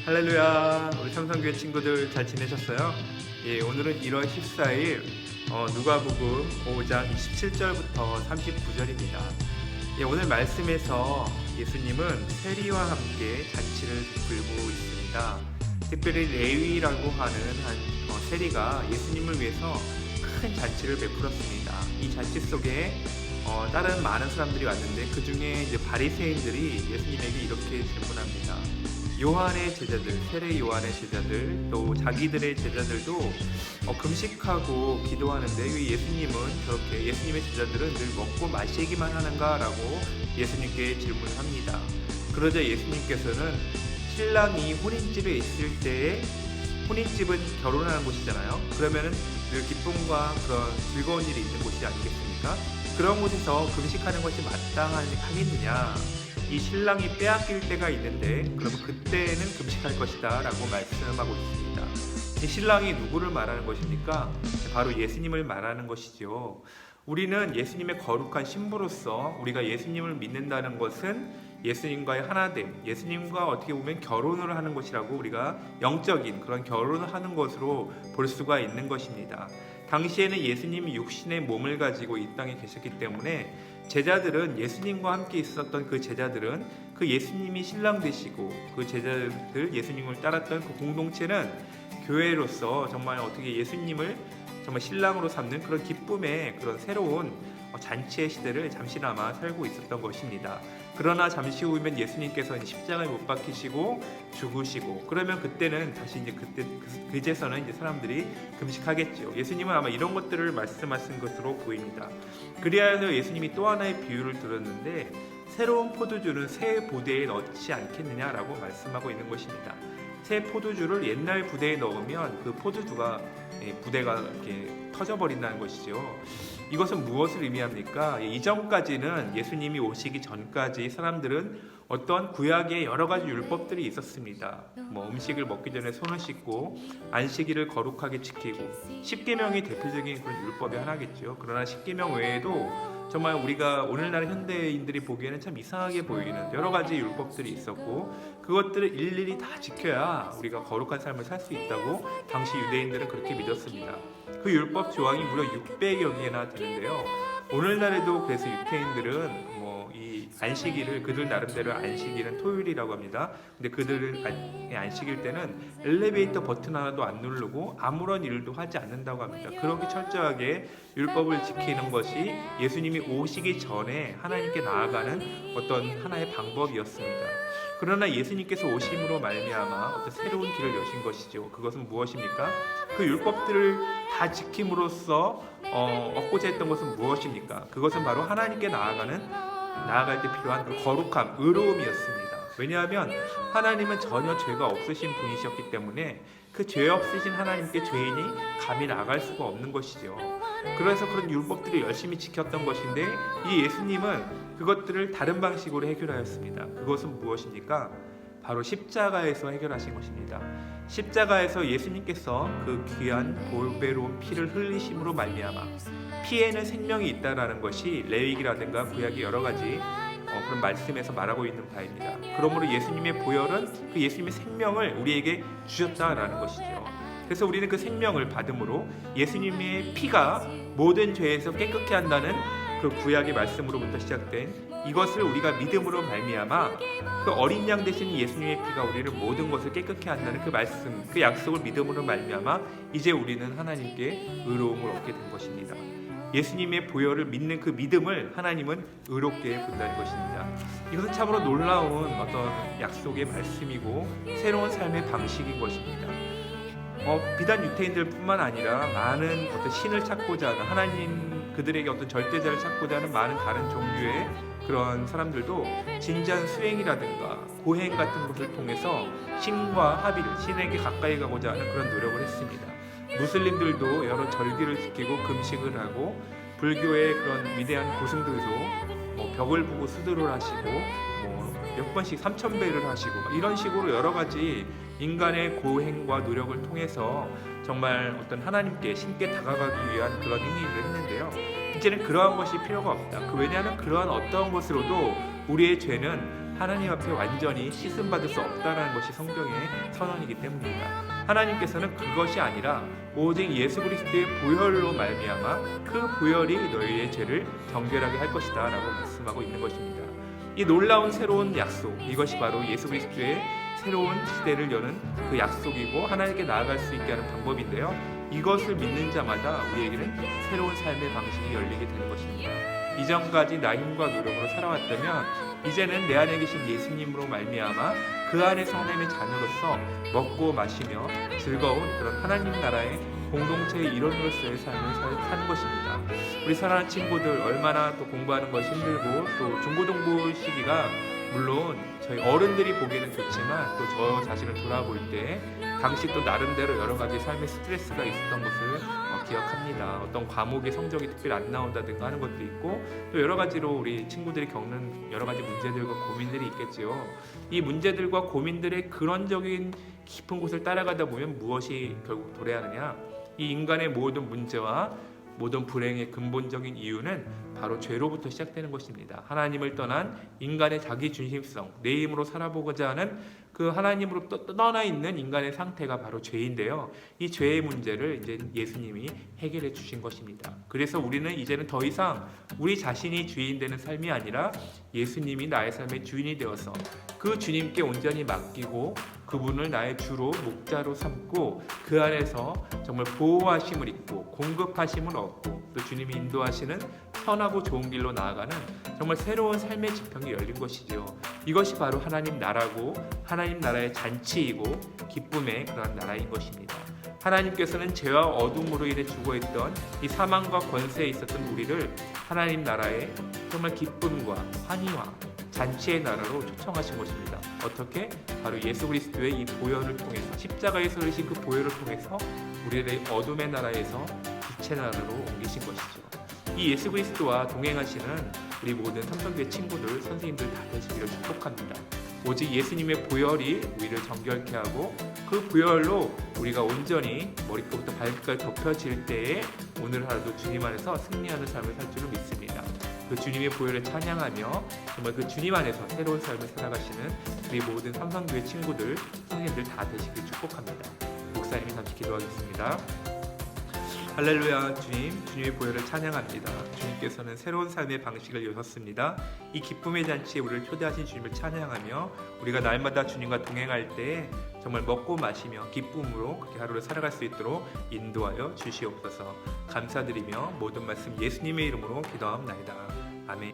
할렐루야, 우리 삼성교회 친구들 잘 지내셨어요? 예, 오늘은 1월 14일 누가복음 5장 27절부터 39절입니다. 예, 오늘 말씀에서 예수님은 세리와 함께 잔치를 베풀고 있습니다. 특별히 레위라고 하는 세리가 예수님을 위해서 큰 잔치를 베풀었습니다. 이 잔치 속에 다른 많은 사람들이 왔는데 그 중에 이제 바리새인들이 예수님에게 이렇게 질문합니다. 요한의 제자들, 세례 요한의 제자들, 또 자기들의 제자들도 금식하고 기도하는데 왜 예수님은 저렇게 예수님의 제자들은 늘 먹고 마시기만 하는가라고 예수님께 질문을 합니다. 그러자 예수님께서는 신랑이 혼인집에 있을 때에 혼인집은 결혼하는 곳이잖아요. 그러면은 늘 기쁨과 그런 즐거운 일이 있는 곳이 아니겠습니까? 그런 곳에서 금식하는 것이 마땅하겠느냐? 이 신랑이 빼앗길 때가 있는데 그러면 그때는 금식할 것이다 라고 말씀하고 있습니다. 이 신랑이 누구를 말하는 것입니까? 바로 예수님을 말하는 것이죠. 우리는 예수님의 거룩한 신부로서 우리가 예수님을 믿는다는 것은 예수님과의 하나됨, 예수님과 어떻게 보면 결혼을 하는 것이라고 우리가 영적인 그런 결혼을 하는 것으로 볼 수가 있는 것입니다. 당시에는 예수님이 육신의 몸을 가지고 이 땅에 계셨기 때문에 제자들은 예수님과 함께 있었던 그 제자들은 그 예수님이 신랑 되시고 그 제자들 예수님을 따랐던 그 공동체는 교회로서 정말 어떻게 예수님을 정말 신랑으로 삼는 그런 기쁨의 그런 새로운 잔치의 시대를 잠시나마 살고 있었던 것입니다. 그러나 잠시 후면 예수님께서 십자가에 못 박히시고 죽으시고 그러면 그때는 다시 이제 그제서는 이제 사람들이 금식하겠죠. 예수님은 아마 이런 것들을 말씀하신 것으로 보입니다. 그리하여 예수님이 또 하나의 비유를 들었는데 새로운 포도주는 새 보대에 넣지 않겠느냐라고 말씀하고 있는 것입니다. 새 포도주를 옛날 부대에 넣으면 그 포도주가 부대가 이렇게 터져버린다는 것이죠. 이것은 무엇을 의미합니까? 이전까지는 예수님이 오시기 전까지 사람들은 어떤 구약의 여러 가지 율법들이 있었습니다. 음식을 먹기 전에 손을 씻고 안식일을 거룩하게 지키고 십계명이 대표적인 그런 율법의 하나겠죠. 그러나 십계명 외에도 정말 우리가 오늘날 현대인들이 보기에는 참 이상하게 보이는 여러 가지 율법들이 있었고 그것들을 일일이 다 지켜야 우리가 거룩한 삶을 살 수 있다고 당시 유대인들은 그렇게 믿었습니다. 그 율법 조항이 무려 600여 개나 되는데요. 오늘날에도 그래서 유태인들은 이 안식일을 그들 나름대로 안식일은 토요일이라고 합니다. 근데 그들 안식일 때는 엘리베이터 버튼 하나도 안 누르고 아무런 일도 하지 않는다고 합니다. 그렇게 철저하게 율법을 지키는 것이 예수님이 오시기 전에 하나님께 나아가는 어떤 하나의 방법이었습니다. 그러나 예수님께서 오심으로 말미암아 어떤 새로운 길을 여신 것이죠. 그것은 무엇입니까? 그 율법들을 다 지킴으로써 얻고자 했던 것은 무엇입니까? 그것은 바로 하나님께 나아갈 때 필요한 그 거룩함, 의로움이었습니다. 왜냐하면 하나님은 전혀 죄가 없으신 분이셨기 때문에 그 죄 없으신 하나님께 죄인이 감히 나아갈 수가 없는 것이죠. 그래서 그런 율법들을 열심히 지켰던 것인데 이 예수님은 그것들을 다른 방식으로 해결하였습니다. 그것은 무엇입니까? 바로 십자가에서 해결하신 것입니다. 십자가에서 예수님께서 그 귀한 보배로운 피를 흘리심으로 말미암아 피에는 생명이 있다라는 것이 레위기라든가 구약의 여러 가지 그런 말씀에서 말하고 있는 바입니다. 그러므로 예수님의 보혈은 그 예수님의 생명을 우리에게 주셨다라는 것이죠. 그래서 우리는 그 생명을 받음으로 예수님의 피가 모든 죄에서 깨끗게 한다는 그 구약의 말씀으로부터 시작된 이것을 우리가 믿음으로 말미암아 그 어린 양 되신 예수님의 피가 우리를 모든 것을 깨끗게 한다는 그 말씀, 그 약속을 믿음으로 말미암아 이제 우리는 하나님께 의로움을 얻게 된 것입니다. 예수님의 보혈을 믿는 그 믿음을 하나님은 의롭게 본다는 것입니다. 이것은 참으로 놀라운 어떤 약속의 말씀이고 새로운 삶의 방식인 것입니다. 비단 유태인들뿐만 아니라 많은 어떤 신을 찾고자 하는 하나님 그들에게 어떤 절대자를 찾고자 하는 많은 다른 종류의 그런 사람들도 진지한 수행이라든가 고행 같은 것을 통해서 신과 합의를 신에게 가까이 가고자 하는 그런 노력을 했습니다. 무슬림들도 여러 절기를 지키고 금식을 하고 불교의 그런 위대한 고승들도 벽을 보고 수도를 하시고 몇 번씩 3000배를 하시고 이런 식으로 여러 가지 인간의 고행과 노력을 통해서 정말 어떤 하나님께 신께 다가가기 위한 그런 행위를 했는데요. 이제는 그러한 것이 필요가 없다. 왜냐하면 그러한 어떠한 것으로도 우리의 죄는 하나님 앞에 완전히 씻음받을 수 없다는 것이 성경의 선언이기 때문입니다. 하나님께서는 그것이 아니라 오직 예수 그리스도의 보혈로 말미암아 그 보혈이 너희의 죄를 정결하게 할 것이다 라고 말씀하고 있는 것입니다. 이 놀라운 새로운 약속, 이것이 바로 예수 그리스도의 새로운 시대를 여는 그 약속이고 하나님께 나아갈 수 있게 하는 방법인데요. 이것을 믿는 자마다 우리에게는 새로운 삶의 방식이 열리게 되는 것입니다. 이전까지 나 힘과 노력으로 살아왔다면 이제는 내 안에 계신 예수님으로 말미암아 그 안에서 하나님의 자녀로서 먹고 마시며 즐거운 그런 하나님 나라의 공동체의 일원으로서의 삶을 사는 것입니다. 우리 사랑하는 친구들, 얼마나 또 공부하는 것이 힘들고 또 중고등부 시기가 물론 저희 어른들이 보기에는 좋지만 또 저 자신을 돌아볼 때 당시 또 나름대로 여러 가지 삶의 스트레스가 있었던 것을 기억합니다. 어떤 과목의 성적이 특별히 안 나온다든가 하는 것도 있고 또 여러 가지로 우리 친구들이 겪는 여러 가지 문제들과 고민들이 있겠지요. 이 문제들과 고민들의 근원적인 깊은 곳을 따라가다 보면 무엇이 결국 도래하느냐? 이 인간의 모든 문제와 모든 불행의 근본적인 이유는 바로 죄로부터 시작되는 것입니다. 하나님을 떠난 인간의 자기 중심성, 내 힘으로 살아보고자 하는 그 하나님으로부터 떠나 있는 인간의 상태가 바로 죄인데요. 이 죄의 문제를 이제 예수님이 해결해 주신 것입니다. 그래서 우리는 이제는 더 이상 우리 자신이 주인 되는 삶이 아니라 예수님이 나의 삶의 주인이 되어서 그 주님께 온전히 맡기고 그분을 나의 주로 목자로 삼고 그 안에서 정말 보호하심을 입고 공급하심을 얻고 또 주님이 인도하시는 선하고 좋은 길로 나아가는 정말 새로운 삶의 지평이 열린 것이죠. 이것이 바로 하나님 나라고 하나님 나라의 잔치이고 기쁨의 그런 나라인 것입니다. 하나님께서는 죄와 어둠으로 인해 죽어있던 이 사망과 권세에 있었던 우리를 하나님 나라의 정말 기쁨과 환희와 잔치의 나라로 초청하신 것입니다. 어떻게? 바로 예수 그리스도의 이 보혈을 통해서 십자가에서 흘리신 그 보혈을 통해서 우리를 어둠의 나라에서 빛의 나라로 옮기신 것이죠. 이 예수 그리스도와 동행하시는 우리 모든 삼성교회 친구들, 선생님들 다 되시기를 축복합니다. 오직 예수님의 보혈이 우리를 정결케 하고 그 보혈로 우리가 온전히 머리끝부터 발끝까지 덮여질 때에 오늘 하루도 주님 안에서 승리하는 삶을 살 줄을 믿습니다. 그 주님의 보혈을 찬양하며 정말 그 주님 안에서 새로운 삶을 살아가시는 우리 모든 삼성교회 친구들, 선생님들 다 되시길 축복합니다. 목사님이 잠시 기도하겠습니다. 할렐루야. 주님의 보혈을 찬양합니다. 주님께서는 새로운 삶의 방식을 여셨습니다. 이 기쁨의 잔치에 우리를 초대하신 주님을 찬양하며 우리가 날마다 주님과 동행할 때 정말 먹고 마시며 기쁨으로 그렇게 하루를 살아갈 수 있도록 인도하여 주시옵소서. 감사드리며 모든 말씀 예수님의 이름으로 기도하옵나이다. 아멘.